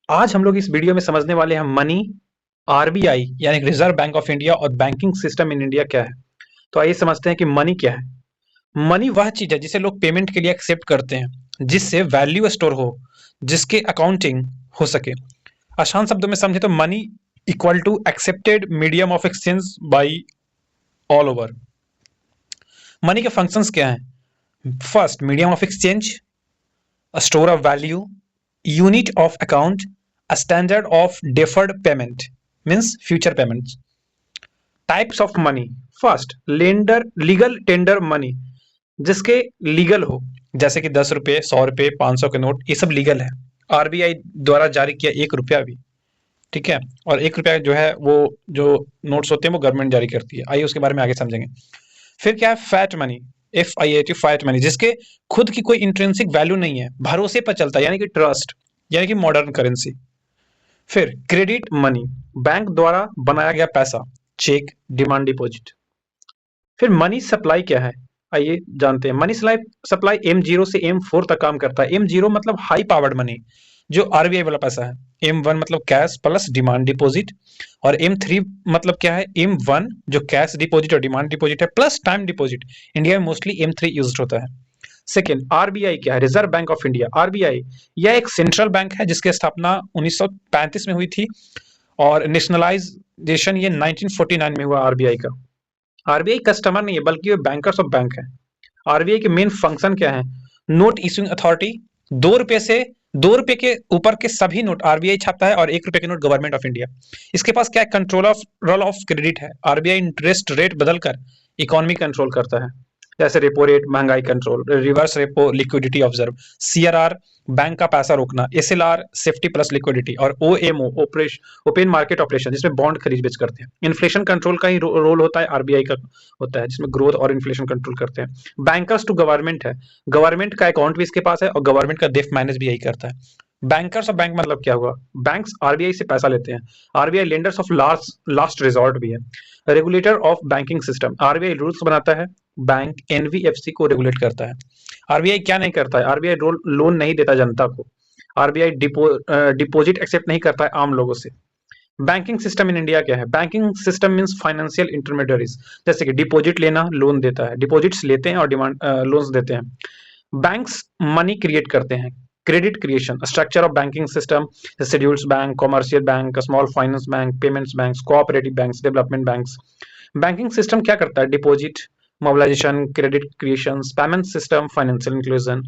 आज हम लोग इस वीडियो में समझने वाले हैं मनी, आरबीआई यानी रिजर्व बैंक ऑफ इंडिया और बैंकिंग सिस्टम इन इंडिया क्या है। तो आइए समझते हैं कि मनी क्या है। मनी वह चीज है जिसे लोग पेमेंट के लिए एक्सेप्ट करते हैं, जिससे वैल्यू स्टोर हो, जिसके अकाउंटिंग हो सके। आसान शब्दों में समझे तो money equal to accepted medium of exchange by all over. Money के फंक्शंस क्या हैं? First, medium of exchange, a store of value, unit of account, a standard of deferred payment means future payments. Types of money. First, lender legal tender money जिसके legal हो, जैसे कि 10 रुपए, 100 रुपए, 500 के नोट, ये सब लीगल है। आरबीआई द्वारा जारी किया 1 रुपया भी, ठीक है। और 1 रुपया जो है वो जो नोट्स होते हैं वो गवर्नमेंट जारी करती है। आइए उसके बारे में आगे समझेंगे। फिर क्या है? Fat money, FIAT, fat money, जिसके खुद की कोई इंट्रिंसिक वैल्यू नहीं है, भरोसे पर चलता है, यानी कि ट्रस्ट, यानी कि मॉडर्न करेंसी। फिर क्रेडिट मनी, बैंक द्वारा बनाया गया पैसा, चेक, डिमांड डिपॉजिट। फिर मनी सप्लाई क्या है? आइए जानते हैं। मनी सप्लाई M0 से M4 तक काम करता है। M0 मतलब हाई पावर्ड मनी, जो आरबीआई वाला पैसा है। M1 मतलब कैश प्लस डिमांड डिपॉजिट, और M3 मतलब क्या है? M1 जो कैश डिपॉजिट और डिमांड डिपॉजिट है प्लस टाइम डिपॉजिट। इंडिया में मोस्टली M3 यूज होता है। सेकेंड, आरबीआई क्या है? Reserve bank of India. RBI यह एक सेंट्रल बैंक है जिसकी स्थापना 1935 में हुई थी, और नेशनलाइजेशन ये 1949 में हुआ आरबीआई का। आरबीआई कस्टमर नहीं है बल्कि वो बैंकर्स ऑफ बैंक है। आरबीआई के मेन फंक्शन क्या है? नोट इशूइंग अथॉरिटी, 2 रुपए से 2 रुपए के ऊपर के सभी नोट आरबीआई छापता है, और 1 रुपए के नोट गवर्नमेंट ऑफ इंडिया। इसके पास क्या है? Control of role of credit है। आरबीआई इंटरेस्ट रेट बदलकर इकोनॉमी कंट्रोल करता है, जैसे रेपो रेट महंगाई control, reverse repo liquidity observe, CRR bank का पैसा रोकना, एसएलआर सेफ्टी प्लस लिक्विडिटी, और ओएमओ ओपन मार्केट ऑपरेशन जिसमें बॉन्ड खरीद बेच करते हैं। इन्फ्लेशन कंट्रोल का ही रोल होता है आरबीआई का, होता है जिसमें ग्रोथ और इन्फ्लेशन कंट्रोल करते हैं। बैंकर्स टू गवर्नमेंट है, गवर्नमेंट का अकाउंट भी इसके पास है और गवर्नमेंट का डेफ मैनेज भी यही करता है। बैंकर्स ऑफ बैंक मतलब क्या हुआ? बैंक्स आरबीआई से पैसा लेते हैं। RBI lenders of last resort भी है। Regulator of banking system, RBI rules बनाता है, बैंक एनबीएफसी को रेगुलेट करता है। आरबीआई क्या नहीं करता है? आरबीआई लोन नहीं देता जनता को। आरबीआई डिपॉजिट एक्सेप्ट नहीं करता है आम लोगों से। बैंकिंग सिस्टम इन इंडिया क्या है? Banking system means financial intermediaries, जैसे कि डिपॉजिट लेना, लोन देता है, डिपॉजिट्स लेते हैं और डिमांड लोन्स देते हैं। बैंक्स मनी क्रिएट करते हैं। Credit creation, structure of banking system, scheduled bank, commercial bank, small finance bank, payments banks, cooperative banks, development banks. Banking system क्या करता है? Deposit, mobilisation, credit creation, payment system, financial inclusion.